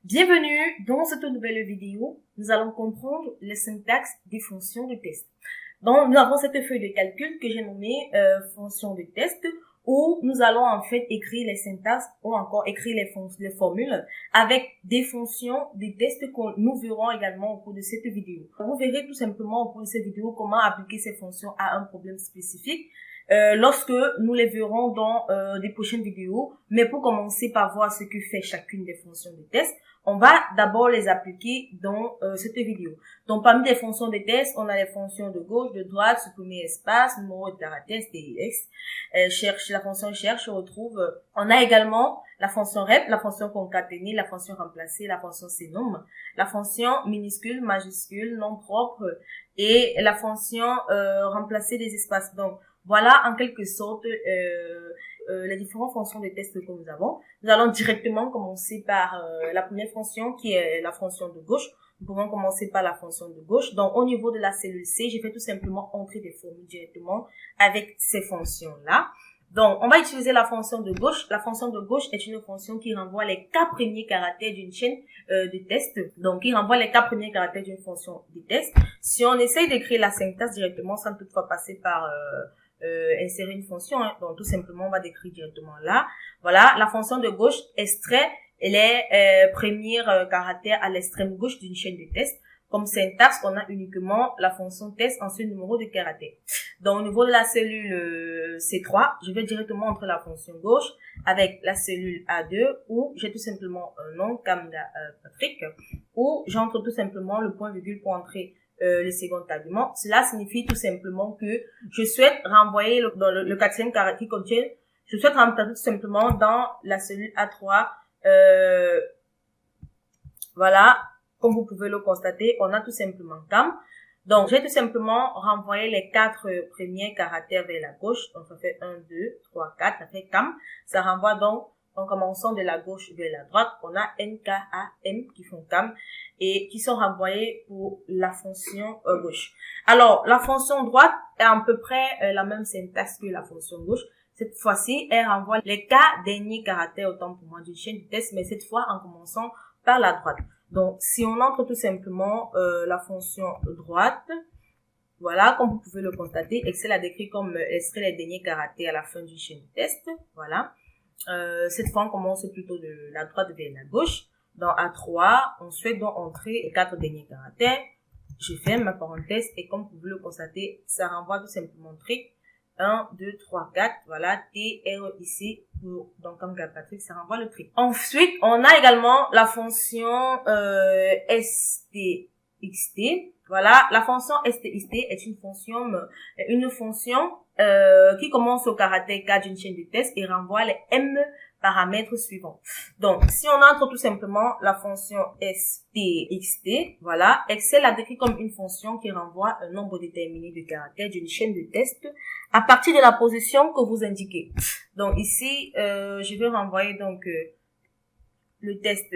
Bienvenue dans cette nouvelle vidéo. Nous allons comprendre les syntaxes des fonctions de test. Donc, nous avons cette feuille de calcul que j'ai nommée fonction de test où nous allons en fait écrire les syntaxes ou encore écrire les formules avec des fonctions des tests que nous verrons également au cours de cette vidéo. Vous verrez tout simplement au cours de cette vidéo comment appliquer ces fonctions à un problème spécifique lorsque nous les verrons dans des prochaines vidéos. Mais pour commencer par voir ce que fait chacune des fonctions de test, on va d'abord les appliquer dans cette vidéo. Donc, parmi les fonctions de test, on a les fonctions de gauche, de droite, supprimer espace, numéro de caractère, STX, cherche, la fonction cherche, on retrouve. On a également la fonction rep, la fonction concaténer, la fonction remplacer, la fonction cnum, la fonction minuscule, majuscule, nom propre et la fonction remplacer des espaces. Donc, voilà en quelque sorte les différentes fonctions de test que nous avons. Nous allons directement commencer par la première fonction qui est la fonction de gauche. Nous pouvons commencer par la fonction de gauche. Donc, au niveau de la cellule C, je vais tout simplement entrer des formules directement avec ces fonctions-là. Donc, on va utiliser la fonction de gauche. La fonction de gauche est une fonction qui renvoie les 4 premiers caractères d'une chaîne de test. Donc, qui renvoie les 4 premiers caractères d'une fonction de test. Si on essaye d'écrire la syntaxe directement sans toutefois passer par insérer une fonction, hein. Donc tout simplement on va décrire directement là. Voilà, la fonction de gauche extrait les premiers caractères à l'extrême gauche d'une chaîne de test. Comme syntaxe, on a uniquement la fonction test en ce numéro de caractères. Donc au niveau de la cellule C3, je vais directement entrer la fonction gauche avec la cellule A2 où j'ai tout simplement un nom Kamga Patrick, où j'entre tout simplement le point virgule pour entrer le second argument. Cela signifie tout simplement que je souhaite renvoyer le quatrième caractère qui contient, je souhaite renvoyer tout simplement dans la cellule A3, voilà, comme vous pouvez le constater, on a tout simplement cam. Donc, j'ai tout simplement renvoyé les 4 premiers caractères vers la gauche. Donc, ça fait 1, 2, 3, 4, ça fait cam. Ça renvoie donc, en commençant de la gauche vers la droite, on a N, K, A, M qui font cam et qui sont renvoyés pour la fonction gauche. Alors, la fonction droite est à peu près la même syntaxe que la fonction gauche. Cette fois-ci, elle renvoie les 4 derniers caractères, autant pour moi, d'une chaîne de test, mais cette fois en commençant par la droite. Donc, si on entre tout simplement la fonction droite, voilà, comme vous pouvez le constater, Excel a décrit comme extrait les derniers caractères à la fin d'une chaîne de test. Voilà. Cette fois, on commence plutôt de la droite vers la gauche. Dans A3, on souhaite donc entrer les 4 derniers caractères. Je ferme ma parenthèse et comme vous pouvez le constater, ça renvoie tout simplement trick. 1, 2, 3, 4, voilà, T, R ici, donc comme Patrick, ça renvoie le trick. Ensuite, on a également la fonction STXT. Voilà, la fonction STXT est une fonction qui commence au caractère 4 d'une chaîne de test et renvoie les M paramètres suivants. Donc, si on entre tout simplement la fonction STXT, voilà, Excel a décrit comme une fonction qui renvoie un nombre déterminé de caractères d'une chaîne de test à partir de la position que vous indiquez. Donc ici, je vais renvoyer donc le test,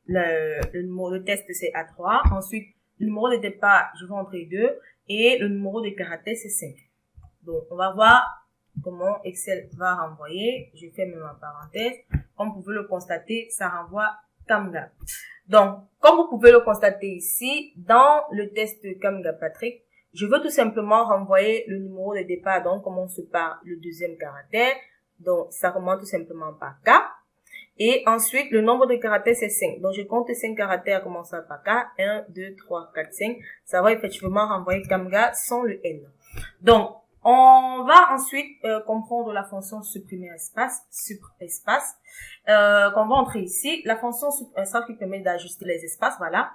le numéro de test c'est A3. Ensuite, le numéro de départ, je vais entrer 2 et le numéro de caractère c'est 5. Donc, on va voir comment Excel va renvoyer. Je ferme ma parenthèse. Comme vous pouvez le constater, ça renvoie Kamga. Donc, comme vous pouvez le constater ici, dans le test Kamga Patrick, je veux tout simplement renvoyer le numéro de départ. Donc, on commence par le deuxième caractère. Donc, ça commence tout simplement par K. Et ensuite, le nombre de caractères, c'est 5. Donc, je compte 5 caractères commençant par K. 1, 2, 3, 4, 5. Ça va effectivement renvoyer Kamga sans le N. Donc, on va ensuite comprendre la fonction supprimer espace, qu'on va entrer ici. La fonction supprimer espace qui permet d'ajuster les espaces, voilà,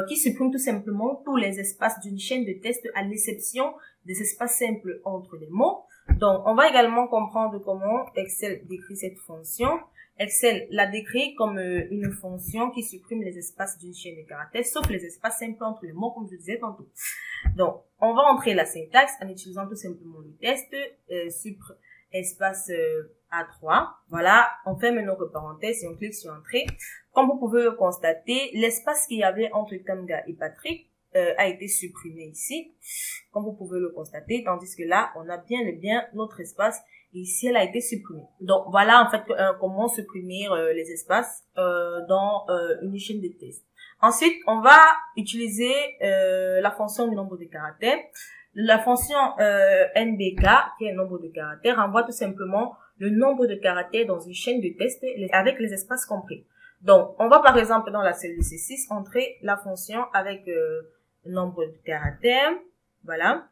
qui supprime tout simplement tous les espaces d'une chaîne de test à l'exception des espaces simples entre les mots. Donc, on va également comprendre comment Excel décrit cette fonction. Excel l'a décrit comme une fonction qui supprime les espaces d'une chaîne de caractères, sauf les espaces simples entre les mots, comme je disais tantôt. Donc, on va entrer la syntaxe en utilisant tout simplement le test, supr espace A3. Voilà, on ferme notre parenthèse et on clique sur Entrée. Comme vous pouvez le constater, l'espace qu'il y avait entre Kamga et Patrick a été supprimé ici, comme vous pouvez le constater, tandis que là, on a bien et bien notre espace Et ici, elle a été supprimée. Donc, voilà en fait comment supprimer les espaces dans une chaîne de test. Ensuite, on va utiliser la fonction du nombre de caractères. La fonction NBK, qui est un nombre de caractères, renvoie tout simplement le nombre de caractères dans une chaîne de test avec les espaces compris. Donc, on va par exemple dans la cellule C6 entrer la fonction avec nombre de caractères. Voilà,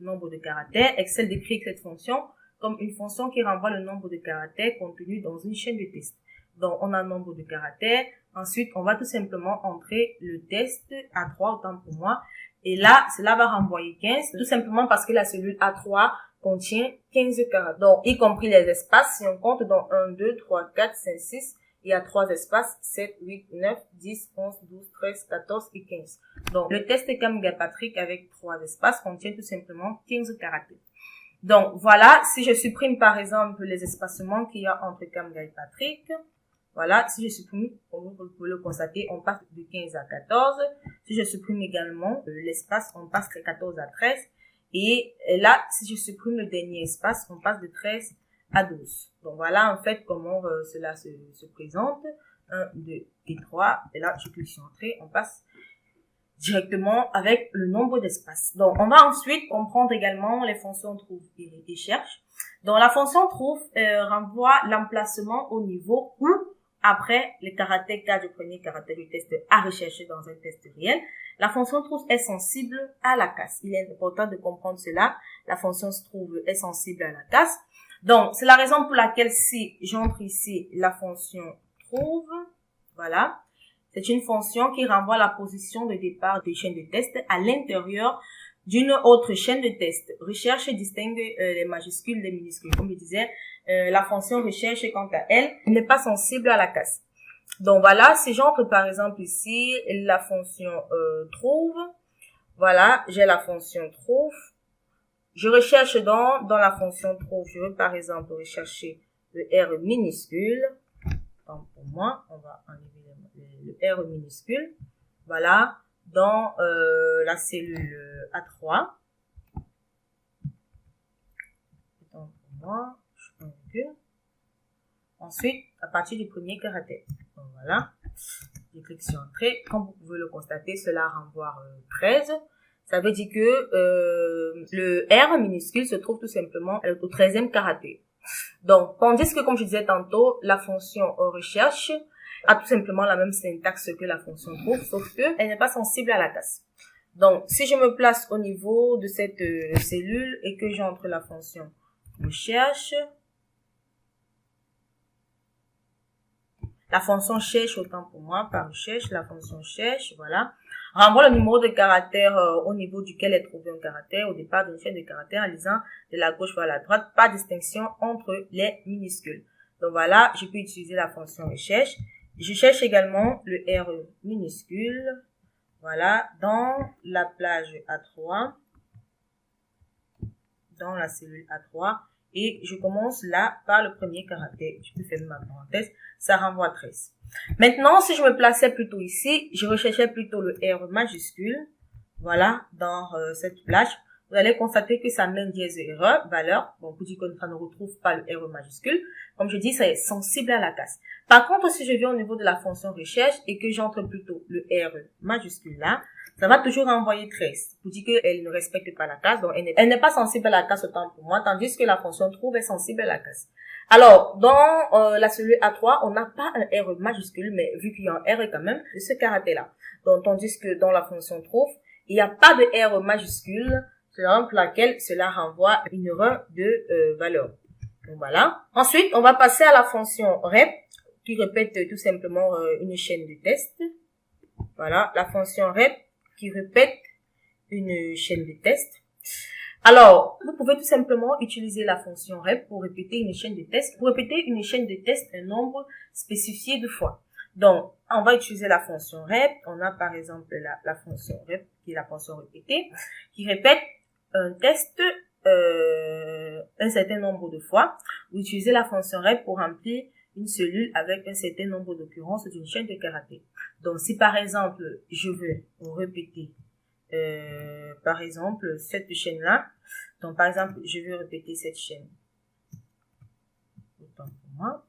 nombre de caractères. Excel décrit cette fonction comme une fonction qui renvoie le nombre de caractères contenus dans une chaîne de test. Donc, on a le nombre de caractères. Ensuite, on va tout simplement entrer le test A3, autant pour moi. Et là, cela va renvoyer 15, tout simplement parce que la cellule A3 contient 15 caractères. Donc, y compris les espaces, si on compte dans 1, 2, 3, 4, 5, 6, il y a 3 espaces, 7, 8, 9, 10, 11, 12, 13, 14 et 15. Donc, le test Cam-Gay-Patrick avec 3 espaces contient tout simplement 15 caractères. Donc, voilà, si je supprime par exemple les espacements qu'il y a entre Cam-Gay et Patrick, voilà, si je supprime, comme vous pouvez le constater, on passe de 15 à 14. Si je supprime également l'espace, on passe de 14 à 13. Et là, si je supprime le dernier espace, on passe de 13 à 12. Donc voilà en fait comment cela se présente. 1, 2 et 3. Et là, je clique sur Entrée, on passe directement avec le nombre d'espaces. Donc, on va ensuite comprendre également les fonctions trouve et cherche. Donc, la fonction trouve renvoie l'emplacement au niveau où, après les caractères K du premier caractère du test à rechercher dans un test réel, la fonction trouve est sensible à la casse. Il est important de comprendre cela. La fonction trouve est sensible à la casse. Donc, c'est la raison pour laquelle si j'entre ici la fonction trouve, voilà, c'est une fonction qui renvoie la position de départ des chaînes de test à l'intérieur d'une autre chaîne de test. Recherche distingue les majuscules des minuscules. Comme je disais, la fonction recherche, quant à elle, n'est pas sensible à la casse. Donc voilà, si j'entre par exemple ici la fonction trouve, voilà, j'ai la fonction trouve. Je recherche dans la fonction trouve, je veux par exemple rechercher le R minuscule. Donc pour moi, on va enlever le R minuscule. Voilà, dans la cellule A3. Donc pour moi, je recule. Ensuite, à partir du premier caractère. Donc voilà, je clique sur Entrée. Comme vous pouvez le constater, cela renvoie 13. Ça veut dire que le R minuscule se trouve tout simplement au 13e caractère. Donc, tandis que, comme je disais tantôt, la fonction recherche a tout simplement la même syntaxe que la fonction trouve, sauf que elle n'est pas sensible à la casse. Donc, si je me place au niveau de cette cellule et que j'entre la fonction recherche, la fonction cherche autant pour moi, par recherche, la fonction cherche, voilà, renvoie le numéro de caractère au niveau duquel est trouvé un caractère au départ d'une chaîne de caractères en lisant de la gauche vers la droite, pas de distinction entre les minuscules. Donc voilà, je peux utiliser la fonction recherche. Je cherche également le R minuscule, voilà, dans la plage A3, dans la cellule A3, et je commence là par le premier caractère. Je peux fermer ma parenthèse, ça renvoie 13. Maintenant, si je me plaçais plutôt ici, je recherchais plutôt le R majuscule, voilà, dans cette plage. Vous allez constater que ça mène dièse erreur, valeur. Bon, pour dire que ça ne retrouve pas le R majuscule. Comme je dis, ça est sensible à la casse. Par contre, si je viens au niveau de la fonction recherche et que j'entre plutôt le R majuscule là, ça va toujours renvoyer 13. Pour dire qu'elle ne respecte pas la casse, donc elle n'est pas sensible à la casse autant pour moi, tandis que la fonction trouve est sensible à la casse. Alors, dans la cellule A3, on n'a pas un R majuscule, mais vu qu'il y a un R quand même, de ce caractère-là. Donc, tandis que dans la fonction trouve, il n'y a pas de R majuscule, c'est la raison pour laquelle cela renvoie une erreur de valeur. Donc, voilà. Ensuite, on va passer à la fonction rep, qui répète tout simplement une chaîne de test. Voilà, la fonction rep qui répète une chaîne de test. Alors, vous pouvez tout simplement utiliser la fonction rep pour répéter une chaîne de test. Pour répéter une chaîne de test, un nombre spécifié de fois. Donc, on va utiliser la fonction rep. On a par exemple la fonction rep, qui est la fonction répétée, qui répète un test un certain nombre de fois. Vous utilisez la fonction rep pour remplir une cellule avec un certain nombre d'occurrences d'une chaîne de caractères. Donc, si par exemple, je veux répéter par exemple cette chaîne là, donc par exemple je veux répéter cette chaîne moi.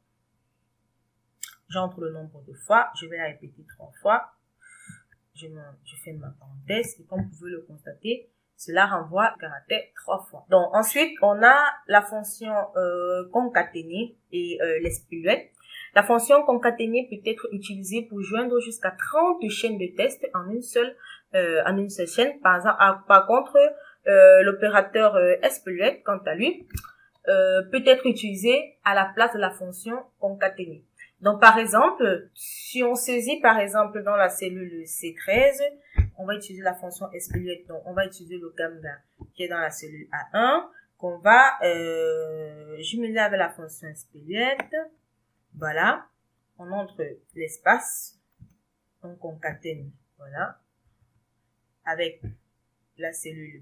J'entre le nombre de fois, je vais la répéter 3 fois. Je fais ma parenthèse et comme vous pouvez le constater, cela renvoie le caractère 3 fois. Donc ensuite, on a la fonction concaténer et l'espluette. La fonction concaténer peut être utilisée pour joindre jusqu'à 30 chaînes de test en une seule chaîne. Par contre, l'opérateur espluette, quant à lui, peut être utilisé à la place de la fonction concaténer. Donc, par exemple, si on saisit, par exemple, dans la cellule C13, on va utiliser la fonction espluette. Donc, on va utiliser le gamma qui est dans la cellule A1, qu'on va jumeler avec la fonction espluette. Voilà. On entre l'espace. On concatène. Voilà. Avec la cellule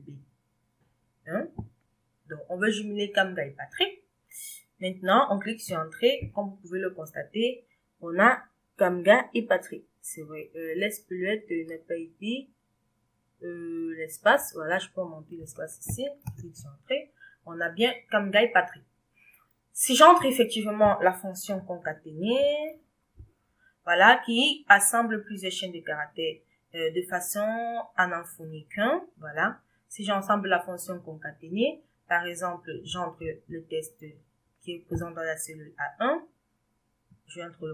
B1. Donc, on veut jumeler Kamga et Patrick. Maintenant, on clique sur Entrée. Comme vous pouvez le constater, on a Kamga et Patrick. C'est vrai, l'espluette n'a pas été l'espace. Voilà, je peux monter l'espace ici. Je clique sur Entrée. On a bien Kamga et Patrick. Si j'entre effectivement la fonction concaténer, voilà, qui assemble plusieurs chaînes de caractères de façon à n'en fournir qu'un. Voilà. Si j'ensemble la fonction concaténer, par exemple, j'entre le test qui est présent dans la cellule A1. Je vais entrer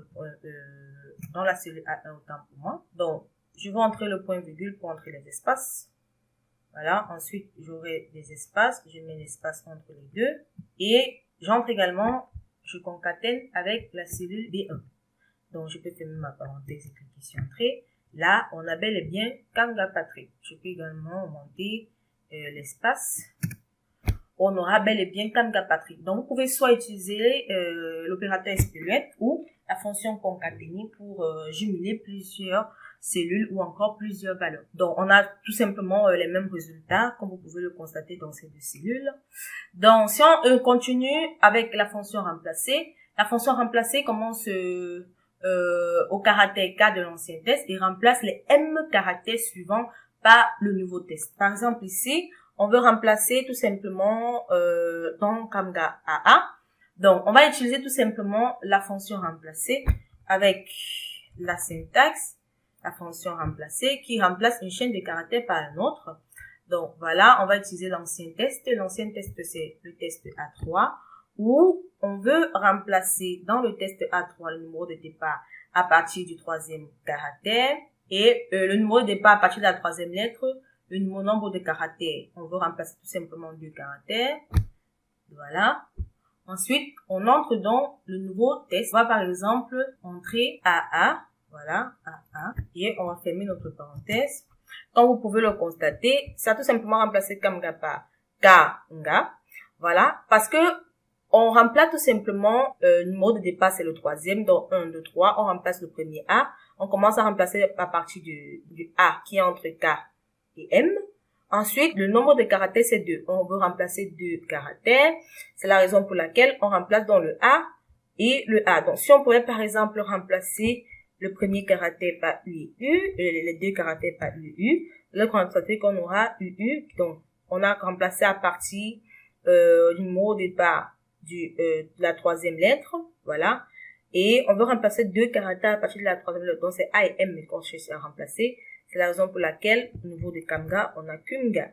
dans la cellule A1 autant pour moi. Donc, je vais entrer le point virgule pour entrer les espaces. Voilà. Ensuite, j'aurai des espaces. Je mets l'espace entre les deux. Et j'entre également, je concatène avec la cellule B1. Donc, je peux fermer ma parenthèse et cliquer sur Entrée. Là, on a bel et bien Kamga Patrick. Je peux également monter l'espace. On aura bel et bien Kamga Patrick. Donc, vous pouvez soit utiliser l'opérateur espluette ou la fonction concaténer pour jumeler plusieurs cellules ou encore plusieurs valeurs. Donc, on a tout simplement les mêmes résultats, comme vous pouvez le constater dans ces deux cellules. Donc, si on continue avec la fonction remplacer, la fonction remplacer commence au caractère K de l'ancien test et remplace les M caractères suivants par le nouveau test. Par exemple, ici, on veut remplacer tout simplement dans Kamga AA. Donc, on va utiliser tout simplement la fonction remplacer avec la syntaxe, la fonction remplacer qui remplace une chaîne de caractères par un autre. Donc, voilà, on va utiliser l'ancien test. L'ancien test, c'est le test A3 où on veut remplacer dans le test A3 le numéro de départ à partir du troisième caractère et le numéro de départ à partir de la troisième lettre. Le nombre de caractères, on veut remplacer tout simplement 2 caractères. Voilà. Ensuite, on entre dans le nouveau test. On va par exemple entrer AA. Voilà, AA. Et on va fermer notre parenthèse. Comme vous pouvez le constater, ça a tout simplement remplacé Kamga par Kamga. Voilà. Parce que on remplace tout simplement le numéro de départ, c'est le troisième. Donc 1, 2, 3. On remplace le premier A. On commence à remplacer à partir du A qui est entre K et M. Ensuite, le nombre de caractères, c'est 2. On veut remplacer 2 caractères. C'est la raison pour laquelle on remplace dans le A et le A. Donc, si on pourrait, par exemple, remplacer le premier caractère par U et U, les 2 caractères par U et U, là, on va constater qu'on aura UU. Donc, on a remplacé à partir du numéro de départ de la troisième lettre. Voilà. Et on veut remplacer 2 caractères à partir de la troisième lettre. Donc, c'est A et M qu'on cherche à remplacer. C'est la raison pour laquelle, au niveau de Kamga, on a Kunga.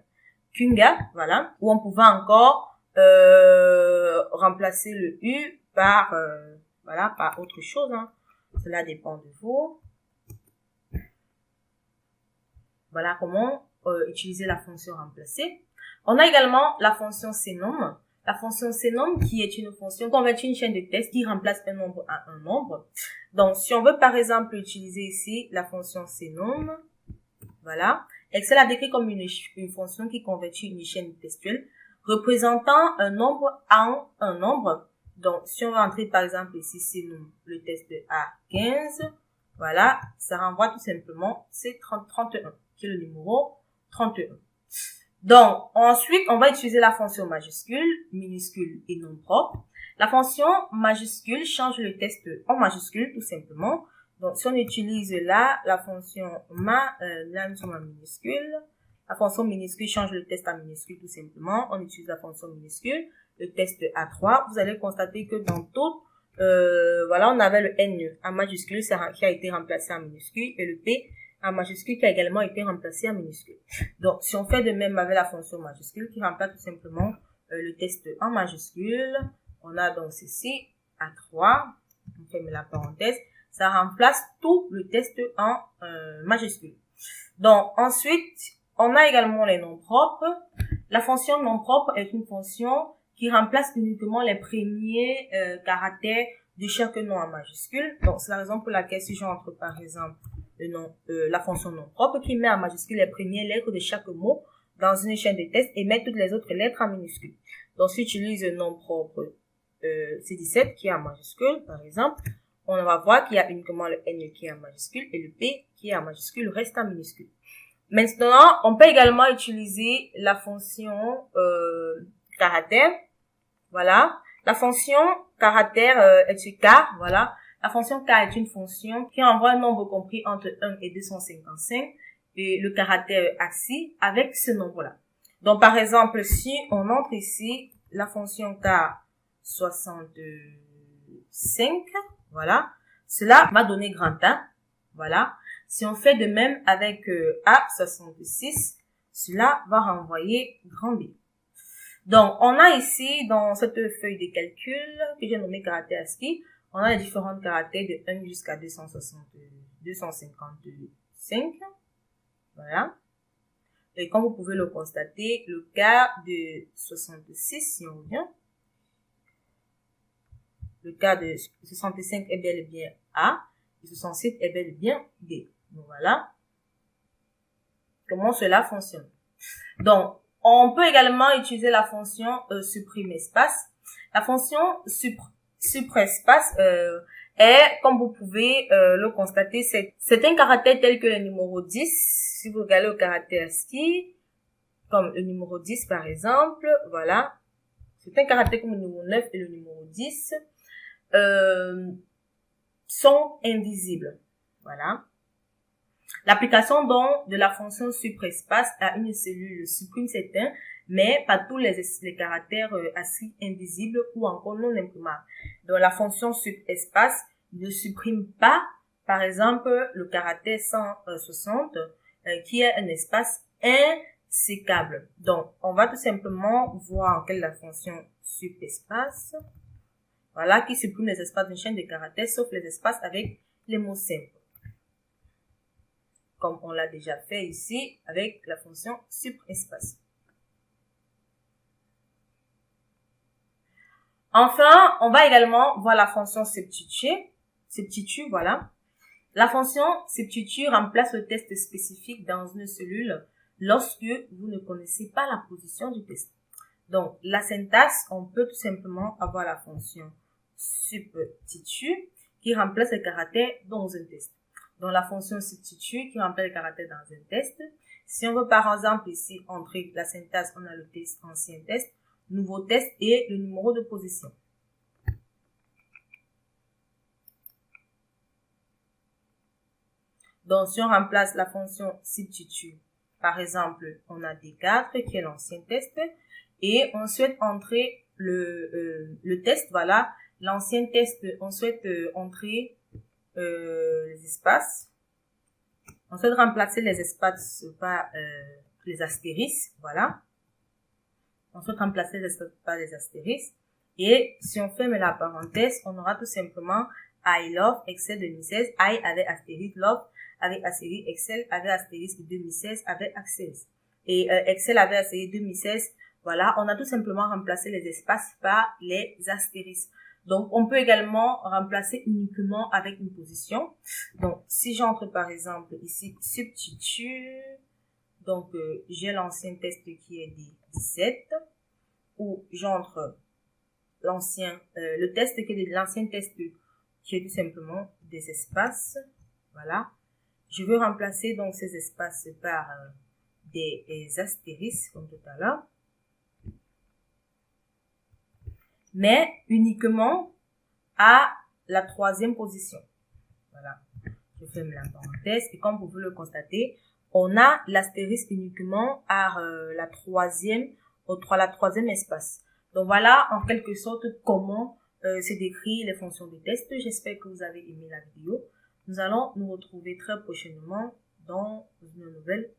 Kunga, voilà, où on pouvait encore remplacer le U par, voilà, par autre chose. Hein. Cela dépend de vous. Voilà comment utiliser la fonction remplacer. On a également la fonction cnom. La fonction cnom qui est une fonction convertit une chaîne de test qui remplace un nombre à un nombre. Donc, si on veut par exemple utiliser ici la fonction cnom, voilà. Excel a décrit comme une fonction qui convertit une chaîne textuelle représentant un nombre en un nombre. Donc, si on va entrer par exemple ici, c'est le test A15. Voilà. Ça renvoie tout simplement, c'est 31, qui est le numéro 31. Donc, ensuite, on va utiliser la fonction majuscule, minuscule et non propre. La fonction majuscule change le test en majuscule, tout simplement. Donc, si on utilise là, la fonction là, nous sommes en minuscule. La fonction minuscule change le test en minuscule, tout simplement. On utilise la fonction minuscule. Le test A3, vous allez constater que dans toutes voilà, on avait le N en majuscule qui a été remplacé en minuscule et le P en majuscule qui a également été remplacé en minuscule. Donc, si on fait de même avec la fonction majuscule qui remplace tout simplement le test en majuscule, on a donc ceci, A3, on ferme la parenthèse, ça remplace tout le test en majuscule. Donc, ensuite, on a également les noms propres. La fonction nom propre est une fonction qui remplace uniquement les premiers caractères de chaque nom en majuscule. Donc, c'est la raison pour laquelle si j'entre par exemple le nom, la fonction nom propre qui met en majuscule les premières lettres de chaque mot dans une chaîne de test et met toutes les autres lettres en minuscule. Donc, si j'utilise le nom propre C17 qui est en majuscule, par exemple, on va voir qu'il y a uniquement le N qui est en majuscule et le P qui est en majuscule reste en minuscule. Maintenant, on peut également utiliser la fonction caractère. Voilà. La fonction caractère est une car. Voilà. La fonction car est une fonction qui envoie un nombre compris entre 1 et 255 et le caractère assis avec ce nombre-là. Donc, par exemple, si on entre ici la fonction car 65, voilà, cela va donner grand A. Voilà. Si on fait de même avec A66, cela va renvoyer grand B. Donc, on a ici, dans cette feuille de calcul que j'ai nommée caractère ASCII, on a les différents caractères de 1 jusqu'à 255. Voilà. Et comme vous pouvez le constater, le cas de 66, si on revient, le cas de 65 est bel et bien A, et 67 est bel et bien B. Donc voilà comment cela fonctionne. Donc, on peut également utiliser la fonction supprime espace. La fonction supprime espace est, comme vous pouvez le constater, c'est un caractère tel que le numéro 10. Si vous regardez le caractère ASCII, comme le numéro 10 par exemple, voilà. C'est un caractère comme le numéro 9 et le numéro 10 sont invisibles. Voilà. L'application donc de la fonction supprespace à une cellule supprime certains, mais pas tous les caractères ASCII invisibles ou encore non imprimables. Donc la fonction supprespace ne supprime pas, par exemple, le caractère 160 qui est un espace insécable. Donc on va tout simplement voir quelle est la fonction supprespace. Voilà, qui supprime les espaces d'une chaîne de caractères sauf les espaces avec les mots simples. Comme on l'a déjà fait ici avec la fonction supprespace. Enfin, on va également voir la fonction substitue, voilà. La fonction substitue remplace le test spécifique dans une cellule lorsque vous ne connaissez pas la position du test. Donc, la syntaxe, on peut tout simplement avoir la fonction substitue qui remplace le caractère dans un test. Donc, la fonction substitue qui remplace le caractère dans un test. Si on veut par exemple ici entrer la syntaxe, on a le test, ancien test, nouveau test et le numéro de position. Donc, si on remplace la fonction substitue, par exemple, on a D4 qui est l'ancien test et on souhaite entrer le test, voilà, l'ancien test, on souhaite entrer les espaces. On souhaite remplacer les espaces par les astérisques, voilà. On souhaite remplacer les espaces par les astérisques. Et si on ferme la parenthèse, on aura tout simplement I love Excel 2016, I avec astérisque, love avec astérisque, Excel avec astérisque 2016 avec astérisque. Et Excel avec astérisque 2016, voilà, on a tout simplement remplacé les espaces par les astérisques. Donc, on peut également remplacer uniquement avec une position. Donc, si j'entre par exemple ici, substitue, donc j'ai l'ancien test qui est 17, ou j'entre le test qui est l'ancien test qui est tout simplement des espaces, voilà. Je veux remplacer donc ces espaces par des astérisques comme tout à l'heure. Mais uniquement à la troisième position. Voilà. Je ferme la parenthèse et comme vous pouvez le constater, on a l'astérisque uniquement à la troisième espace. Donc voilà en quelque sorte comment c'est décrit les fonctions de test. J'espère que vous avez aimé la vidéo. Nous allons nous retrouver très prochainement dans une nouvelle